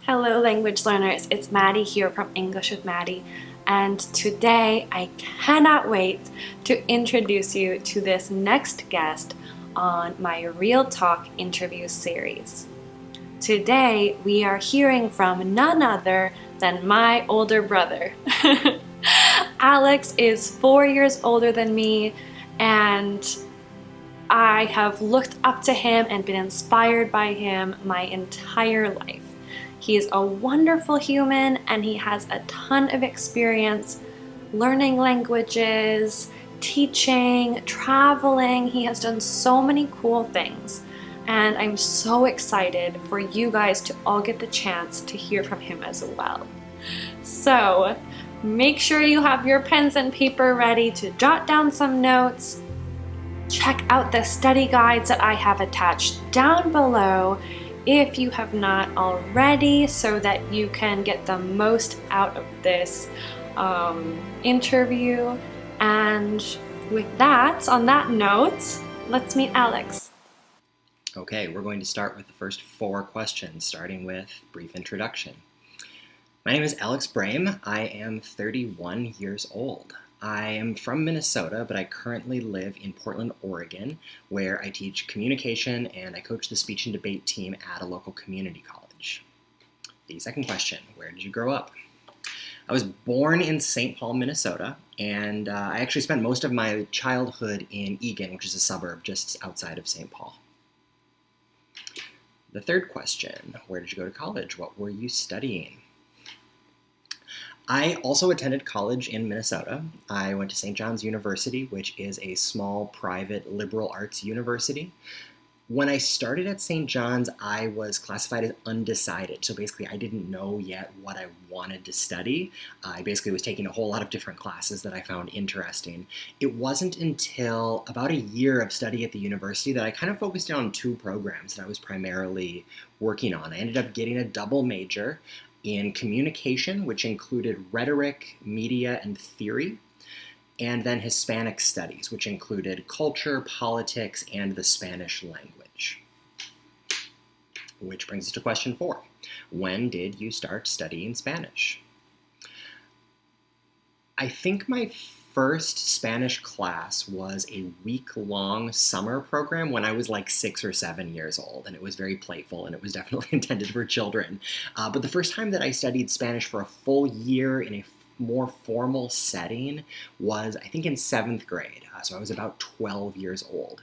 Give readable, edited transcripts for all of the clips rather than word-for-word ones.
Hello, language learners. It's Maddie here from English with Maddie, and today I cannot wait to introduce you to this next guest on my Real Talk interview series. Today we are hearing from none other than my older brother. Alex is 4 years older than me, and I have looked up to him and been inspired by him my entire life. He is a wonderful human and he has a ton of experience learning languages, teaching, traveling. He has done so many cool things. And I'm so excited for you guys to all get the chance to hear from him as well. So make sure you have your pens and paper ready to jot down some notes. Check out the study guides that I have attached down below if you have not already, so that you can get the most out of this interview. And with that, on that note, let's meet Alex. Okay, we're going to start with the first 4 questions, starting with brief introduction. My name is Alex Brame. I am 31 years old. I am from Minnesota, but I currently live in Portland, Oregon, where I teach communication and I coach the speech and debate team at a local community college. The second question, where did you grow up? I was born in St. Paul, Minnesota, and I actually spent most of my childhood in Eagan, which is a suburb just outside of St. Paul. The third question, where did you go to college? What were you studying? I also attended college in Minnesota. I went to St. John's University, which is a small private liberal arts university. When I started at St. John's, I was classified as undecided. So basically, I didn't know yet what I wanted to study. I basically was taking a whole lot of different classes that I found interesting. It wasn't until about a year of study at the university that I kind of focused on 2 programs that I was primarily working on. I ended up getting a double major in communication, which included rhetoric, media, and theory, and then Hispanic studies, which included culture, politics, and the Spanish language. Which brings us to question 4. When did you start studying Spanish? I think my first Spanish class was a week-long summer program when I was like 6 or 7 years old, and it was very playful, and it was definitely intended for children. But the first time that I studied Spanish for a full year in a more formal setting was, I think, in 7th grade, so I was about 12 years old.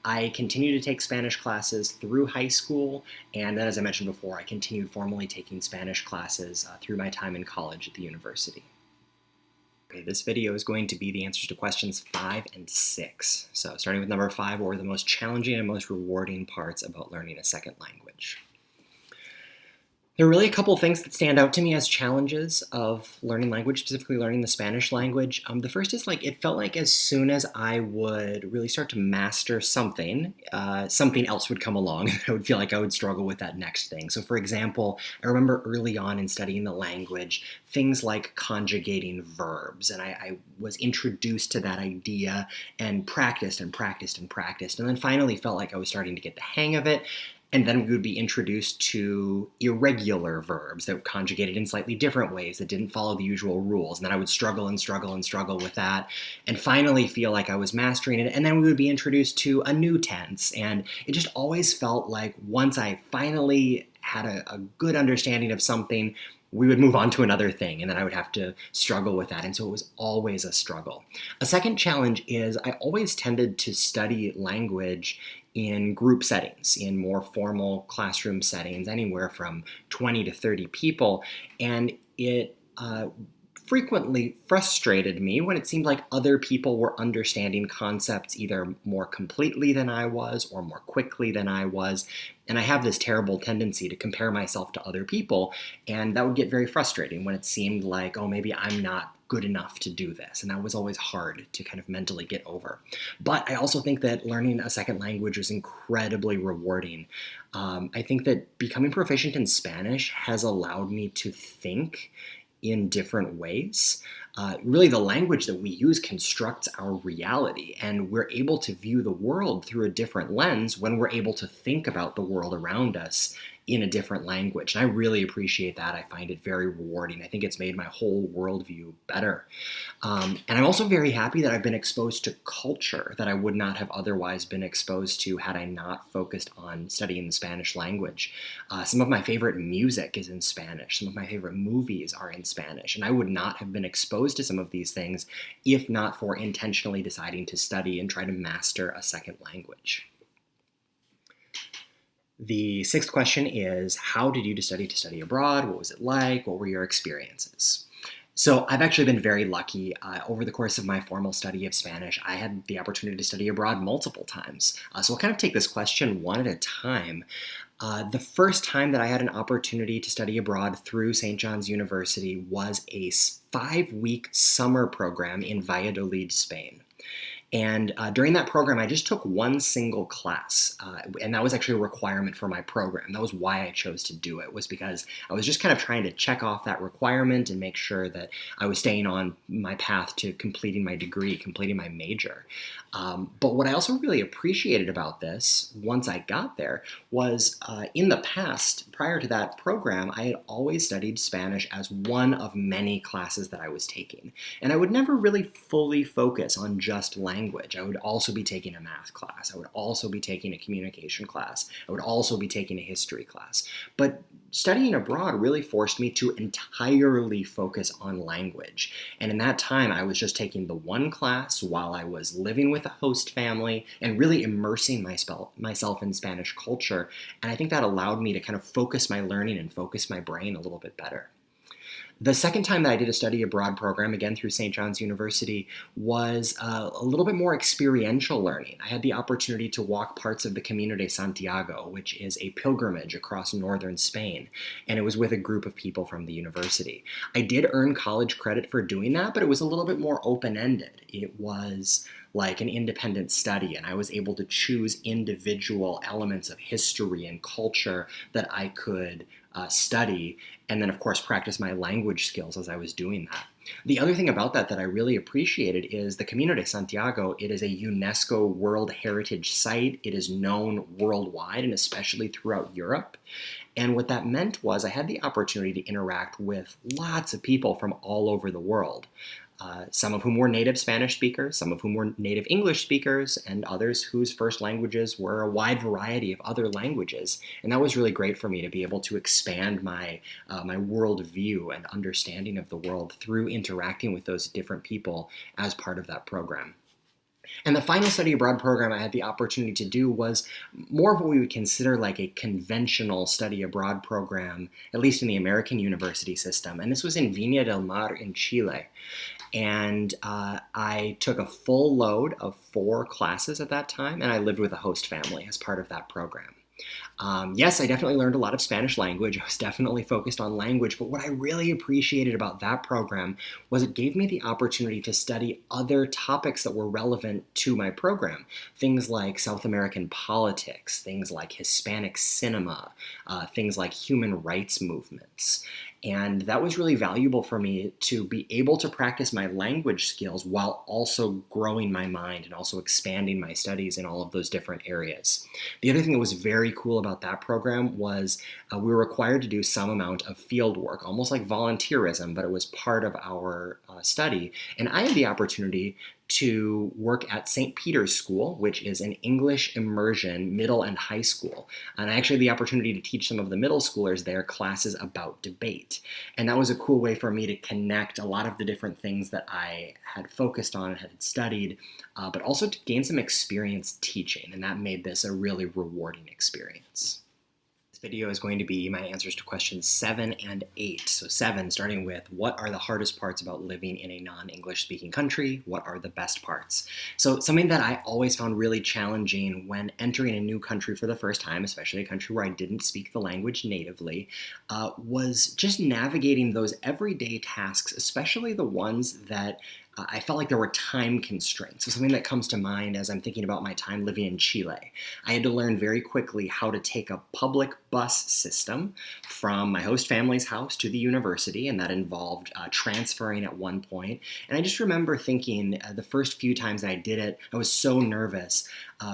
I continued to take Spanish classes through high school, and then, as I mentioned before, I continued formally taking Spanish classes through my time in college at the university. Okay, this video is going to be the answers to questions 5 and 6. So starting with number 5, what were the most challenging and most rewarding parts about learning a second language? There are really a couple things that stand out to me as challenges of learning language, specifically learning the Spanish language. The first is it felt like as soon as I would really start to master something, something else would come along, and I would feel like I would struggle with that next thing. So for example, I remember early on in studying the language, things like conjugating verbs, and I was introduced to that idea and practiced and practiced and practiced, and then finally felt like I was starting to get the hang of it. And then we would be introduced to irregular verbs that conjugated in slightly different ways that didn't follow the usual rules. And then I would struggle and struggle and struggle with that and finally feel like I was mastering it. And then we would be introduced to a new tense. And it just always felt like once I finally had a good understanding of something, we would move on to another thing, and then I would have to struggle with that. And so it was always a struggle. A second challenge is I always tended to study language in group settings, in more formal classroom settings, anywhere from 20 to 30 people. And it frequently frustrated me when it seemed like other people were understanding concepts either more completely than I was or more quickly than I was. And I have this terrible tendency to compare myself to other people, and that would get very frustrating when it seemed like, oh, maybe I'm not good enough to do this. And that was always hard to kind of mentally get over. But I also think that learning a second language was incredibly rewarding. I think that becoming proficient in Spanish has allowed me to think in different ways. Really, the language that we use constructs our reality, and we're able to view the world through a different lens when we're able to think about the world around us in a different language. And I really appreciate that. I find it very rewarding. I think it's made my whole worldview better. And I'm also very happy that I've been exposed to culture that I would not have otherwise been exposed to had I not focused on studying the Spanish language. Some of my favorite music is in Spanish. Some of my favorite movies are in Spanish. And I would not have been exposed to some of these things if not for intentionally deciding to study and try to master a second language. The sixth question is, how did you study abroad? What was it like? What were your experiences? So I've actually been very lucky. Over the course of my formal study of Spanish, I had the opportunity to study abroad multiple times. So we'll kind of take this question one at a time. The first time that I had an opportunity to study abroad through St. John's University was a 5-week summer program in Valladolid, Spain. And during that program, I just took one single class, and that was actually a requirement for my program. That was why I chose to do it, was because I was just kind of trying to check off that requirement and make sure that I was staying on my path to completing my degree, completing my major. But what I also really appreciated about this, once I got there, was in the past, prior to that program, I had always studied Spanish as one of many classes that I was taking. And I would never really fully focus on just language. I would also be taking a math class. I would also be taking a communication class. I would also be taking a history class. But studying abroad really forced me to entirely focus on language. And in that time, I was just taking the one class while I was living with a host family and really immersing myself in Spanish culture. And I think that allowed me to kind of focus my learning and focus my brain a little bit better. The second time that I did a study abroad program, again through St. John's University, was a little bit more experiential learning. I had the opportunity to walk parts of the Camino de Santiago, which is a pilgrimage across northern Spain, and it was with a group of people from the university. I did earn college credit for doing that, but it was a little bit more open-ended. It was like an independent study, and I was able to choose individual elements of history and culture that I could study, and then of course practice my language skills as I was doing that. The other thing about that I really appreciated is the Camino de Santiago. It is a UNESCO World Heritage Site. It is known worldwide and especially throughout Europe. And what that meant was I had the opportunity to interact with lots of people from all over the world. Some of whom were native Spanish speakers, some of whom were native English speakers, and others whose first languages were a wide variety of other languages. And that was really great for me to be able to expand my worldview and understanding of the world through interacting with those different people as part of that program. And the final study abroad program I had the opportunity to do was more of what we would consider like a conventional study abroad program, at least in the American university system. And this was in Viña del Mar in Chile. And I took a full load of 4 classes at that time, and I lived with a host family as part of that program. Yes, I definitely learned a lot of Spanish language. I was definitely focused on language, but what I really appreciated about that program was it gave me the opportunity to study other topics that were relevant to my program. Things like South American politics, things like Hispanic cinema, things like human rights movements. And that was really valuable for me to be able to practice my language skills while also growing my mind and also expanding my studies in all of those different areas. The other thing that was very cool about that program was we were required to do some amount of field work, almost like volunteerism, but it was part of our study. And I had the opportunity to work at St. Peter's School, which is an English immersion middle and high school. And I actually had the opportunity to teach some of the middle schoolers there classes about debate. And that was a cool way for me to connect a lot of the different things that I had focused on and had studied, but also to gain some experience teaching. And that made this a really rewarding experience. Video is going to be my answers to questions 7 and 8. So 7, starting with what are the hardest parts about living in a non-English speaking country? What are the best parts? So something that I always found really challenging when entering a new country for the first time, especially a country where I didn't speak the language natively, was just navigating those everyday tasks, especially the ones that I felt like there were time constraints. So something that comes to mind as I'm thinking about my time living in Chile, I had to learn very quickly how to take a public bus system from my host family's house to the university, and that involved transferring at one point. And I just remember thinking the first few times I did it, I was so nervous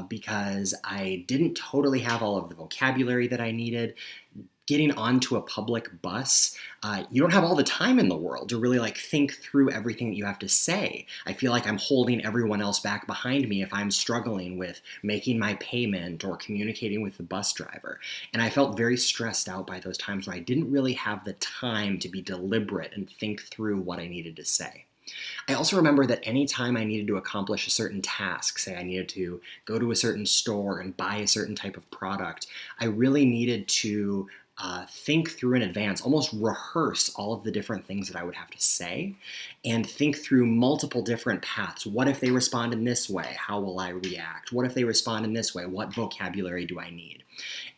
because I didn't totally have all of the vocabulary that I needed. Getting onto a public bus, you don't have all the time in the world to really like think through everything that you have to say. I feel like I'm holding everyone else back behind me if I'm struggling with making my payment or communicating with the bus driver. And I felt very stressed out by those times where I didn't really have the time to be deliberate and think through what I needed to say. I also remember that anytime I needed to accomplish a certain task, say I needed to go to a certain store and buy a certain type of product, I really needed to think through in advance, almost rehearse all of the different things that I would have to say, and think through multiple different paths. What if they respond in this way? How will I react? What if they respond in this way? What vocabulary do I need?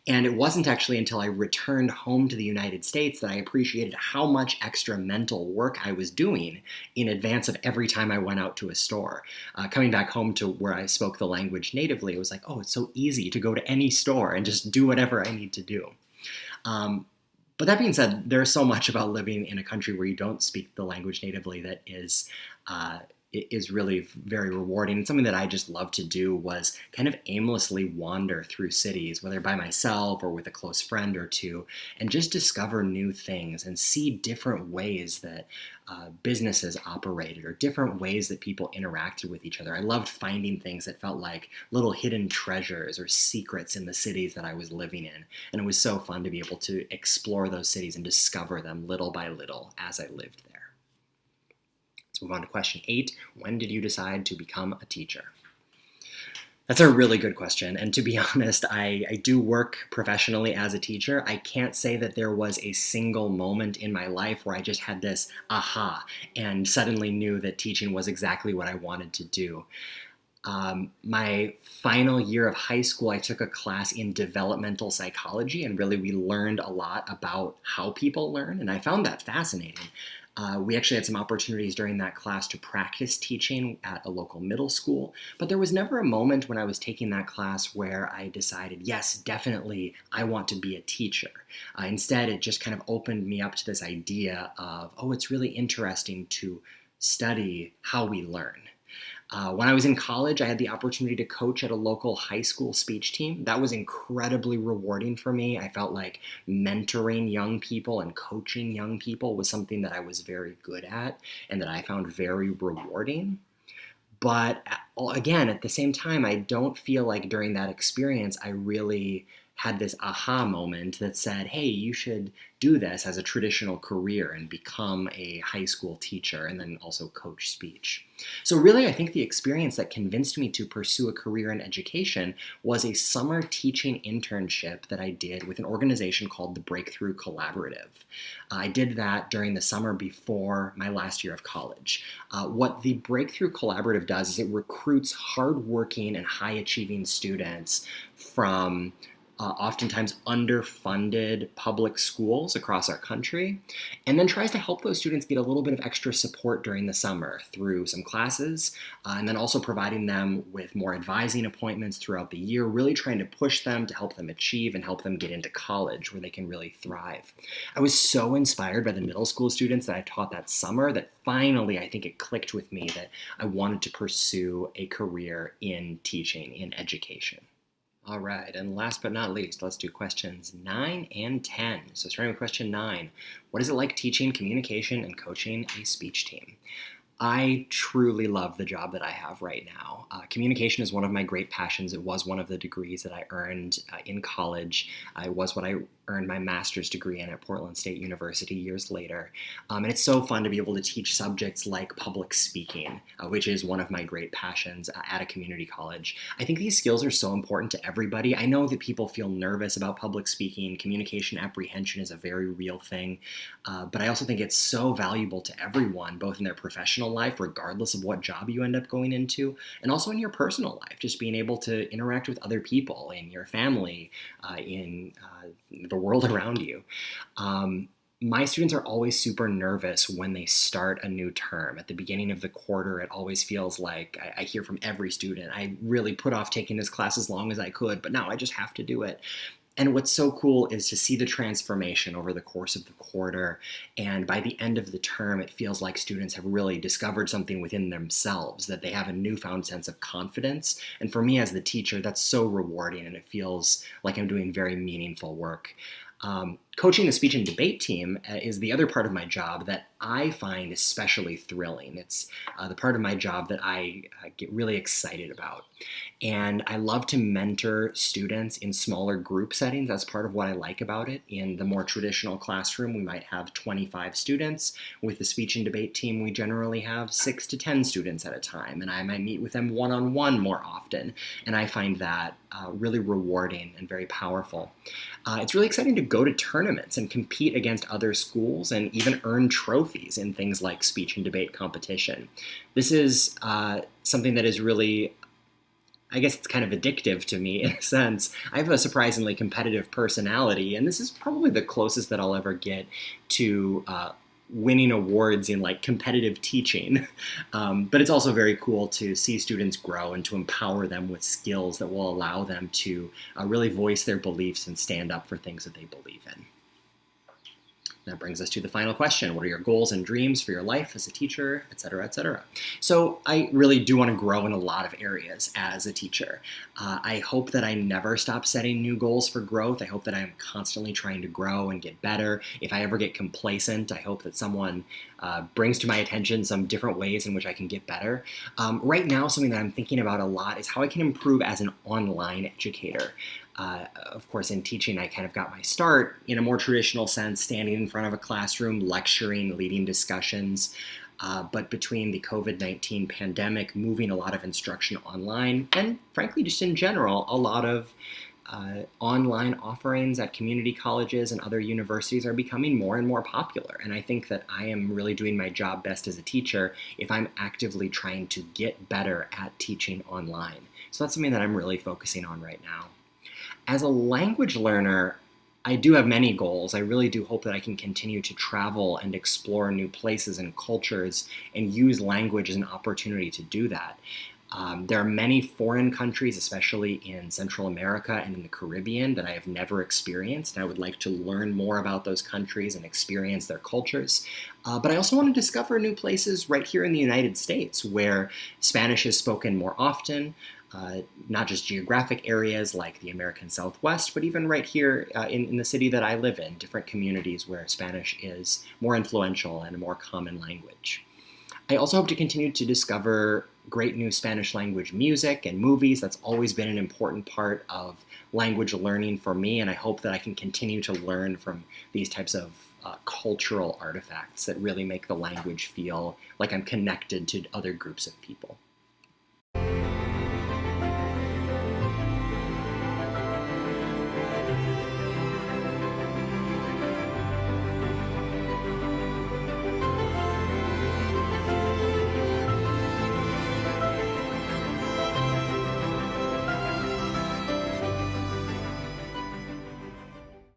And it wasn't actually until I returned home to the United States that I appreciated how much extra mental work I was doing in advance of every time I went out to a store. Coming back home to where I spoke the language natively, it was like, oh, it's so easy to go to any store and just do whatever I need to do. But that being said, there's so much about living in a country where you don't speak the language natively that is really very rewarding. And something that I just love to do was kind of aimlessly wander through cities, whether by myself or with a close friend or two, and just discover new things and see different ways that businesses operated or different ways that people interacted with each other. I loved finding things that felt like little hidden treasures or secrets in the cities that I was living in. And it was so fun to be able to explore those cities and discover them little by little as I lived there. Let's move on to question 8. When did you decide to become a teacher? That's a really good question. And to be honest, I do work professionally as a teacher. I can't say that there was a single moment in my life where I just had this aha and suddenly knew that teaching was exactly what I wanted to do. My final year of high school, I took a class in developmental psychology, and really we learned a lot about how people learn, and I found that fascinating. We actually had some opportunities during that class to practice teaching at a local middle school, but there was never a moment when I was taking that class where I decided, yes, definitely, I want to be a teacher. Instead, it just kind of opened me up to this idea of, oh, it's really interesting to study how we learn. When I was in college, I had the opportunity to coach at a local high school speech team. That was incredibly rewarding for me. I felt like mentoring young people and coaching young people was something that I was very good at and that I found very rewarding. But again, at the same time, I don't feel like during that experience, I really had this aha moment that said, hey, you should do this as a traditional career and become a high school teacher and then also coach speech. So really, I think the experience that convinced me to pursue a career in education was a summer teaching internship that I did with an organization called the Breakthrough Collaborative. I did that during the summer before my last year of college. What the Breakthrough Collaborative does is it recruits hardworking and high-achieving students from oftentimes underfunded public schools across our country, and then tries to help those students get a little bit of extra support during the summer through some classes, and then also providing them with more advising appointments throughout the year, really trying to push them to help them achieve and help them get into college where they can really thrive. I was so inspired by the middle school students that I taught that summer that finally I think it clicked with me that I wanted to pursue a career in teaching, in education. All right, and last but not least, let's do questions 9 and 10. So starting with question 9, what is it like teaching communication and coaching a speech team? I truly love the job that I have right now. Communication is one of my great passions. It was one of the degrees that I earned in college. It was what I earned my master's degree in at Portland State University years later. And it's so fun to be able to teach subjects like public speaking, which is one of my great passions at a community college. I think these skills are so important to everybody. I know that people feel nervous about public speaking. Communication apprehension is a very real thing. But I also think it's so valuable to everyone, both in their professional life, regardless of what job you end up going into, and also in your personal life, just being able to interact with other people in your family, in the world around you. My students are always super nervous when they start a new term. At the beginning of the quarter, it always feels like I hear from every student, I really put off taking this class as long as I could, but now I just have to do it. And what's so cool is to see the transformation over the course of the quarter. And by the end of the term, it feels like students have really discovered something within themselves, that they have a newfound sense of confidence. And for me as the teacher, that's so rewarding, and it feels like I'm doing very meaningful work. Coaching the speech and debate team is the other part of my job that I find especially thrilling. It's the part of my job that I get really excited about. And I love to mentor students in smaller group settings. That's part of what I like about it. In the more traditional classroom, we might have 25 students. With the speech and debate team, we generally have 6 to 10 students at a time. And I might meet with them one-on-one more often. And I find that really rewarding and very powerful. It's really exciting to go to tournaments and compete against other schools and even earn trophies in things like speech and debate competition. This is something that is really, I guess it's kind of addictive to me in a sense. I have a surprisingly competitive personality, and this is probably the closest that I'll ever get to winning awards in like competitive teaching. But it's also very cool to see students grow and to empower them with skills that will allow them to really voice their beliefs and stand up for things that they believe in. That brings us to the final question. What are your goals and dreams for your life as a teacher, et cetera, et cetera? So I really do want to grow in a lot of areas as a teacher. I hope that I never stop setting new goals for growth. I hope that I'm constantly trying to grow and get better. If I ever get complacent, I hope that someone brings to my attention some different ways in which I can get better. Right now, something that I'm thinking about a lot is how I can improve as an online educator. Of course, in teaching, I kind of got my start in a more traditional sense, standing in front of a classroom, lecturing, leading discussions. But between the COVID-19 pandemic, moving a lot of instruction online, and frankly, just in general, a lot of online offerings at community colleges and other universities are becoming more and more popular. And I think that I am really doing my job best as a teacher if I'm actively trying to get better at teaching online. So that's something that I'm really focusing on right now. As a language learner, I do have many goals. I really do hope that I can continue to travel and explore new places and cultures and use language as an opportunity to do that. There are many foreign countries, especially in Central America and in the Caribbean, that I have never experienced. And I would like to learn more about those countries and experience their cultures. But I also want to discover new places right here in the United States where Spanish is spoken more often, not just geographic areas like the American Southwest, but even right here in the city that I live in, different communities where Spanish is more influential and a more common language. I also hope to continue to discover great new Spanish language music and movies. That's always been an important part of language learning for me, and I hope that I can continue to learn from these types of cultural artifacts that really make the language feel like I'm connected to other groups of people.